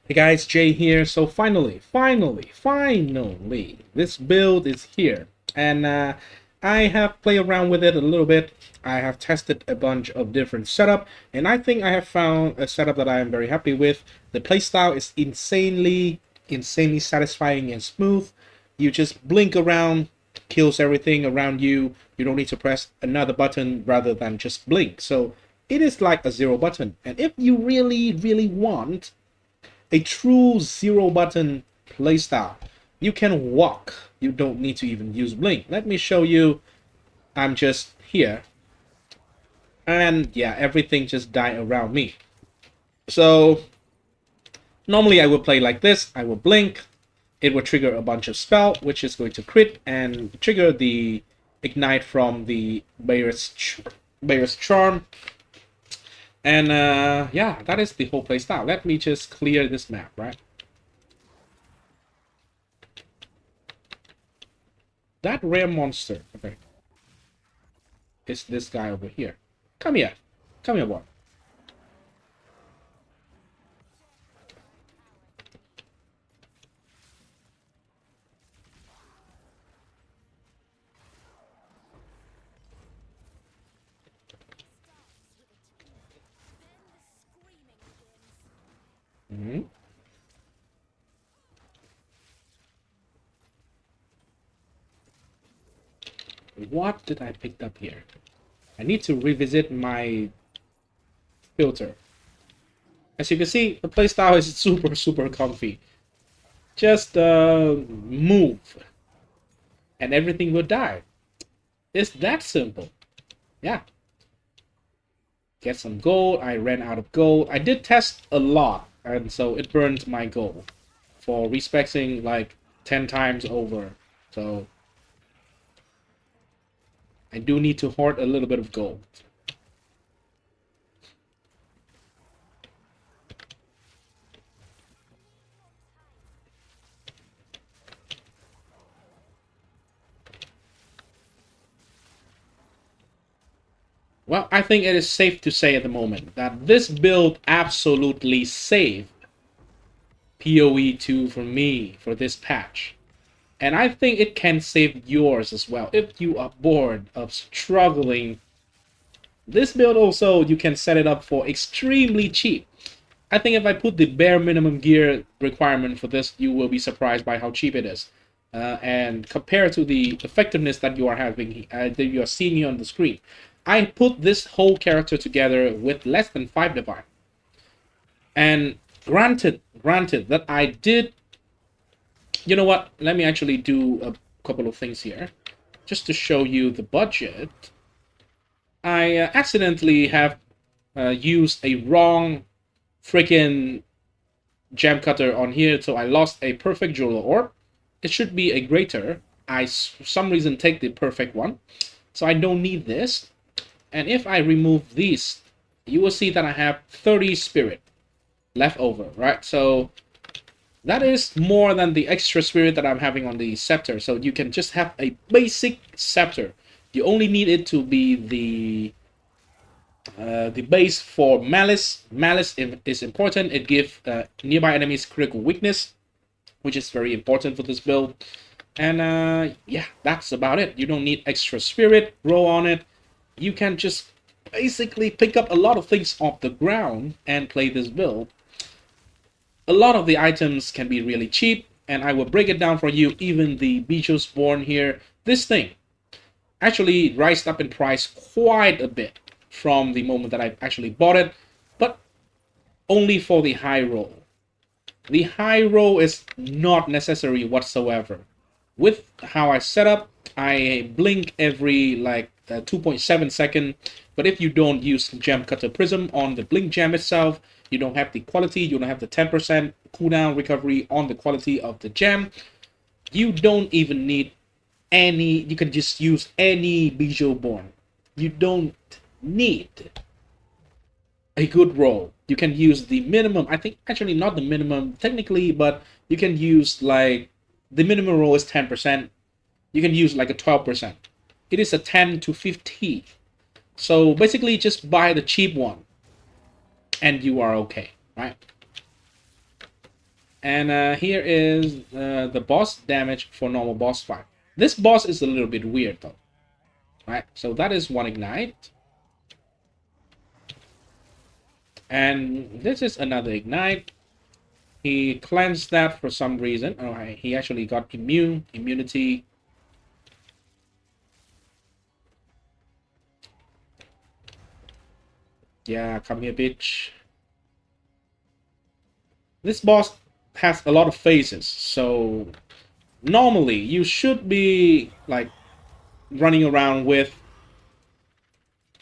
Hey guys, Jay here. So finally, this build is here. And I have played around with it a little bit. I have tested a bunch of different setup, and I think I have found a setup that I am very happy with. The playstyle is insanely satisfying and smooth. You just blink around, kills everything around you. You don't need to press another button rather than just blink. So it is like a zero button. And if you really want a true zero button playstyle, you can walk. You don't need to even use blink. Let me show you. I'm just here, and yeah, everything just died around me. So normally I would play like this. I will blink. It will trigger a bunch of spell, which is going to crit and trigger the ignite from the Bayer's charm. And yeah, that is the whole playstyle. Let me just clear this map, right? That rare monster, okay, is this guy over here. Come here. Come here, boy. Mm-hmm. What did I pick up here? I need to revisit my filter. As you can see, the playstyle is super comfy. Just move, and everything will die. It's that simple. Yeah. Get some gold. I ran out of gold. I did test a lot, and so it burned my gold for respecting like 10 times over. So I do need to hoard a little bit of gold. Well, I think it is safe to say at the moment that this build absolutely saved POE2 for me for this patch. And I think it can save yours as well. If you are bored of struggling, this build also, you can set it up for extremely cheap. I think if I put the bare minimum gear requirement for this, you will be surprised by how cheap it is. And compared to the effectiveness that you are having, that you are seeing here on the screen, I put this whole character together with less than 5 divine. And granted that I did, you know what, let me actually do a couple of things here just to show you the budget. I accidentally have used a wrong freaking gem cutter on here, so I lost a perfect jeweler orb. It should be a greater. I for some reason take the perfect one, so I don't need this. And if I remove these, you will see that I have 30 spirit left over, right? So that is more than the extra spirit that I'm having on the scepter. So you can just have a basic scepter. You only need it to be the base for malice. Malice is important. It gives nearby enemies critical weakness, which is very important for this build. And yeah, that's about it. You don't need extra spirit, roll on it. You can just basically pick up a lot of things off the ground and play this build. A lot of the items can be really cheap, and I will break it down for you. Even the Bijou Spawn here, this thing actually rised up in price quite a bit from the moment that I actually bought it, but only for the high roll. The high roll is not necessary whatsoever. With how I set up, I blink every like 2.7 second, but if you don't use gem cutter prism on the blink gem itself, you don't have the quality, you don't have the 10% cooldown recovery on the quality of the gem. You don't even need any, you can just use any Bijou Born. You don't need a good roll. You can use the minimum, I think actually not the minimum technically, but you can use like, the minimum roll is 10%. You can use like a 12%. It is a 10 to 50. So basically just buy the cheap one and you are okay, right? And here is the boss damage for normal boss fight. This boss is a little bit weird though, right? So that is one ignite. And this is another ignite. He cleansed that for some reason. Oh, he actually got immunity. Yeah, come here, bitch. This boss has a lot of phases, so normally you should be like running around with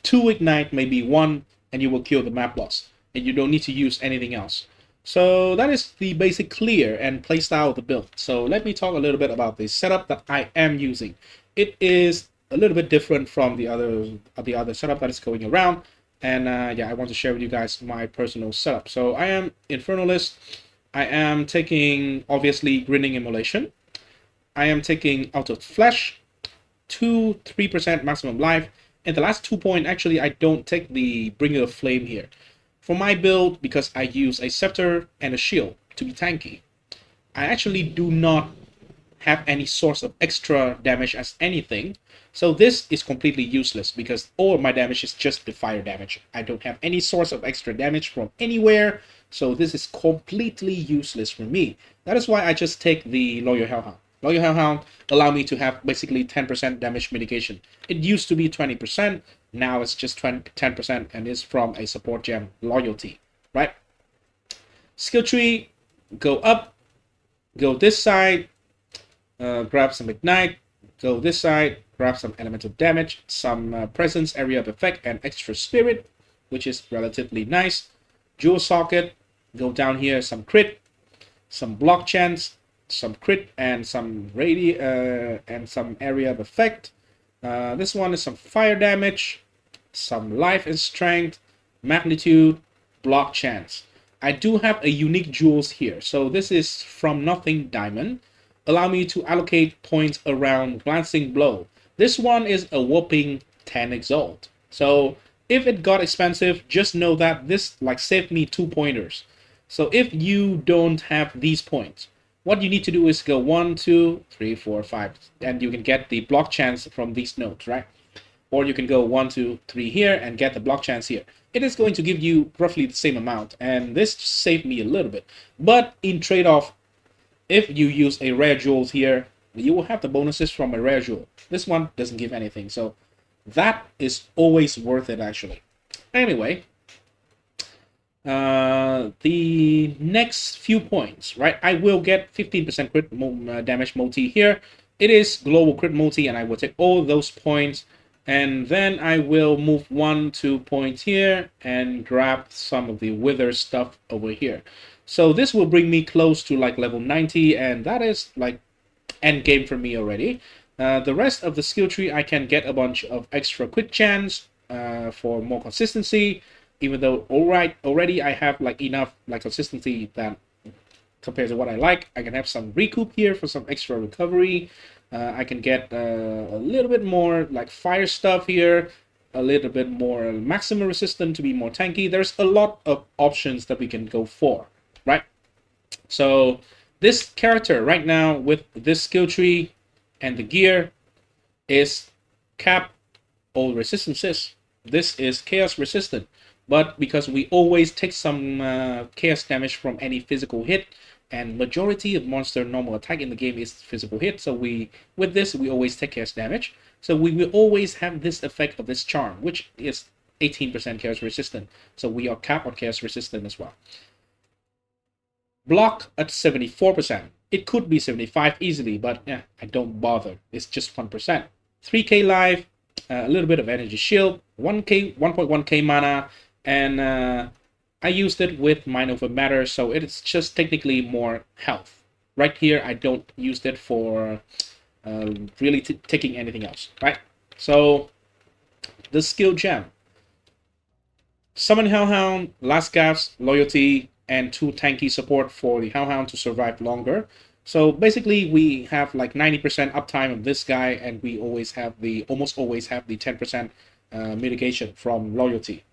2 ignite, maybe 1, and you will kill the map boss, and you don't need to use anything else. So that is the basic clear and playstyle of the build. So let me talk a little bit about the setup that I am using. It is a little bit different from the other setup that is going around, and yeah, I want to share with you guys my personal setup. So I am Infernalist. I am taking obviously Grinning Immolation. I am taking Out of Flesh, 3% maximum life, and the last 2 point, actually, I don't take the Bringer of Flame here. For my build, because I use a Scepter and a Shield to be tanky, I actually do not have any source of extra damage as anything. So this is completely useless because all of my damage is just the fire damage. I don't have any source of extra damage from anywhere. So this is completely useless for me. That is why I just take the Loyal Hellhound. Loyal Hellhound allow me to have basically 10% damage mitigation. It used to be 20%, now it's just 10%, and it's from a support gem, Loyalty, right? Skill tree, go up, go this side, grab some Ignite, go this side, grab some Elemental Damage, some Presence, Area of Effect, and Extra Spirit, which is relatively nice. Jewel Socket, go down here, some Crit, some Block Chance, some Crit, and some and some Area of Effect. This one is some Fire Damage, some Life and Strength, Magnitude, Block Chance. I do have a unique jewels here. So this is From Nothing Diamond. Allow me to allocate points around Glancing Blow. This one is a whopping 10 exalt. So if it got expensive, just know that this like saved me 2 pointers. So if you don't have these points, what you need to do is go 1, 2, 3, 4, 5, and you can get the block chance from these nodes, right? Or you can go 1, 2, 3 here and get the block chance here. It is going to give you roughly the same amount, and this saved me a little bit. But in trade-off, if you use a rare jewels here, you will have the bonuses from a rare jewel. This one doesn't give anything, so that is always worth it actually. Anyway, the next few points, right? I will get 15% crit damage multi here. It is global crit multi, and I will take all those points, and then I will move 1, 2 points here and grab some of the wither stuff over here. So this will bring me close to like level 90, and that is like end game for me already. The rest of the skill tree, I can get a bunch of extra quick chance for more consistency. Even though already I have like enough like consistency that compared to what I like, I can have some recoup here for some extra recovery. I can get a little bit more like fire stuff here, a little bit more maximum resistant to be more tanky. There's a lot of options that we can go for, right? So this character right now with this skill tree and the gear is cap all resistances. This is chaos resistant, but because we always take some chaos damage from any physical hit, and majority of monster normal attack in the game is physical hit, so with this we always take chaos damage. So we will always have this effect of this charm, which is 18% chaos resistant. So we are capped on chaos resistant as well. Block at 74%. It could be 75 easily, but yeah, I don't bother. It's just 1%. 3k life, a little bit of energy shield, 1.1k mana, and I used it with Mind Over Matter, so it's just technically more health. Right here, I don't use it for really taking anything else, right? So the skill gem. Summon Hellhound, Last Gasp, Loyalty, and 2 tanky support for the Hellhound to survive longer. So basically we have like 90% uptime of this guy, and we almost always have the 10% mitigation from Loyalty.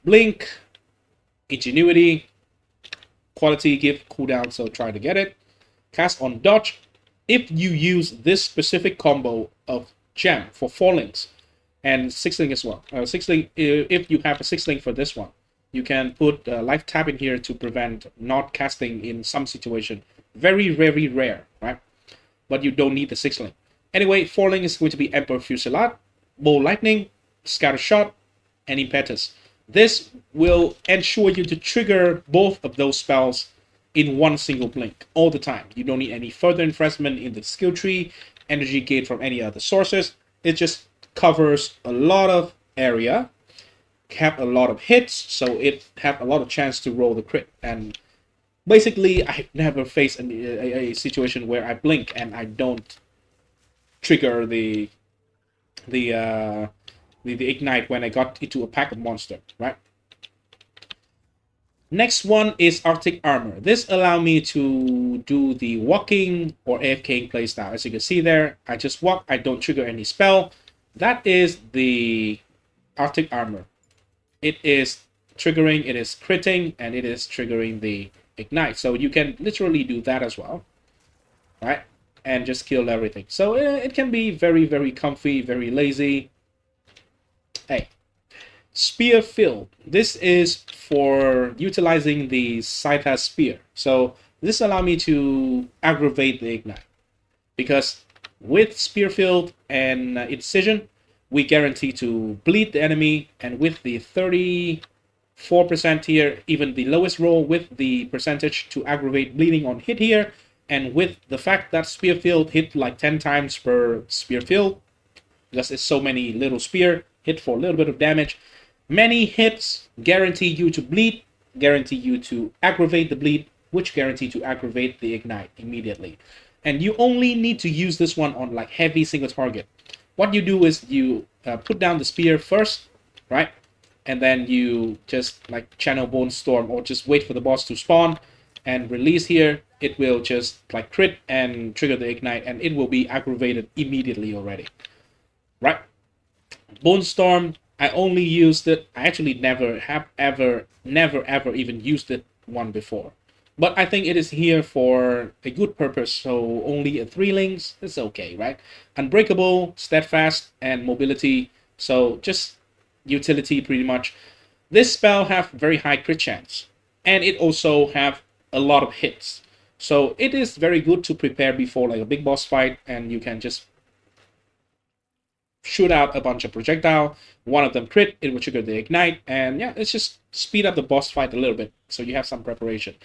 Blink, Ingenuity, quality, give cooldown, so try to get it. Cast on dodge. If you use this specific combo of gem for 4 links and 6 link as well, 6 link, if you have a 6 link for this one, you can put life tap in here to prevent not casting in some situation. Very, very rare, right? But you don't need the 6 link. Anyway, 4 link is going to be Emperor Fusillade, Bolt Lightning, Scatter Shot, and Impetus. This will ensure you to trigger both of those spells in one single blink all the time. You don't need any further investment in the skill tree, energy gate from any other sources. It just covers a lot of area, have a lot of hits, so it have a lot of chance to roll the crit. And basically, I've never faced a situation where I blink and I don't trigger the ignite when I got into a pack of monster, right? Next one is Arctic Armor. This allows me to do the walking or AFK playstyle. As you can see there, I just walk, I don't trigger any spell. That is the Arctic Armor. It is triggering, it is critting, and it is triggering the ignite. So you can literally do that as well, right? And just kill everything. So it can be very, very comfy, very lazy. Hey, Spear Field. This is for utilizing the Scytha Spear. So this allows me to aggravate the ignite. Because with Spear Field and Incision, we guarantee to bleed the enemy. And with the 34% here, even the lowest roll with the percentage to aggravate bleeding on hit here, and with the fact that Spear Field hit like 10 times per Spear Field, because it's so many little spear, hit for a little bit of damage. Many hits guarantee you to bleed, guarantee you to aggravate the bleed, which guarantee to aggravate the ignite immediately. And you only need to use this one on like heavy single target. What you do is you put down the spear first, right? And then you just like channel Bone Storm or just wait for the boss to spawn and release here. It will just like crit and trigger the ignite, and it will be aggravated immediately already, right? Bone Storm, I only used it. I actually never ever even used it one before. But I think it is here for a good purpose, so only a 3 links, it's okay, right? Unbreakable, Steadfast, and Mobility, so just utility pretty much. This spell have very high crit chance, and it also have a lot of hits. So it is very good to prepare before like a big boss fight, and you can just shoot out a bunch of projectile. One of them crit, it will trigger the ignite, and yeah, it's just speed up the boss fight a little bit, so you have some preparation.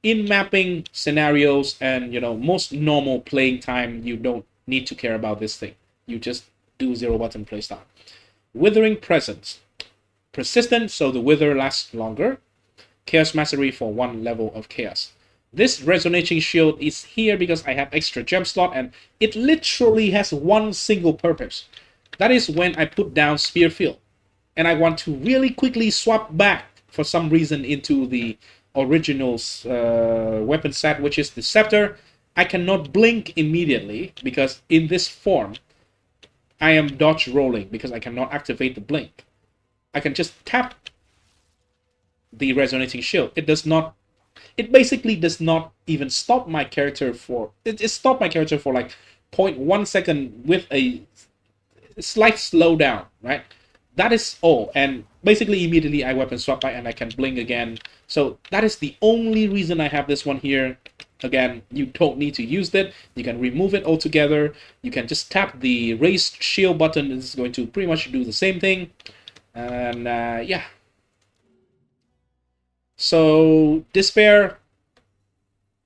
In mapping scenarios and most normal playing time, you don't need to care about this thing. You just do 0 button playstyle. Withering Presence. Persistent, so the wither lasts longer. Chaos Mastery for 1 level of chaos. This Resonating Shield is here because I have extra gem slot, and it literally has one single purpose. That is when I put down Spear Field and I want to really quickly swap back for some reason into the original weapon set, which is the Scepter. I cannot blink immediately because in this form I am dodge rolling because I cannot activate the blink. I can just tap the Resonating Shield. It basically does not even stop my character for... It stopped my character for like 0.1 second with a slight slowdown, right? That is all. And basically immediately I weapon swap by and I can blink again. So that is the only reason I have this one here. Again, you don't need to use it. You can remove it altogether. You can just tap the raised shield button. This is going to pretty much do the same thing. And yeah. So Despair,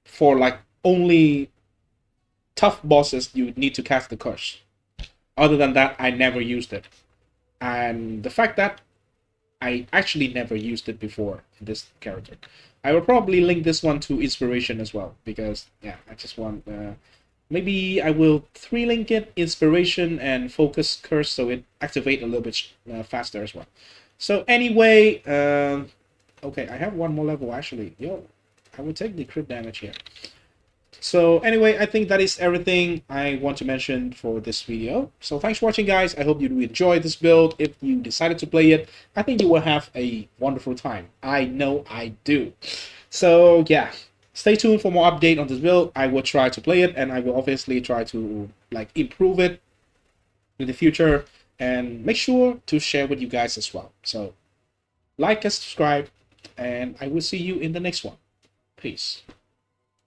for like only tough bosses, you need to cast the curse. Other than that, I never used it. And the fact that I actually never used it before in this character. I will probably link this one to Inspiration as well, because yeah, I just want maybe I will 3-link it, Inspiration and Focus Curse, so it activate a little bit faster as well. So anyway, okay, I have one more level actually. I will take the crit damage here. So anyway, I think that is everything I want to mention for this video. So thanks for watching, guys. I hope you enjoyed this build. If you decided to play it, I think you will have a wonderful time. I know I do. So yeah, stay tuned for more update on this build. I will try to play it, and I will obviously try to like improve it in the future, and make sure to share with you guys as well. So like and subscribe, and I will see you in the next one. Peace.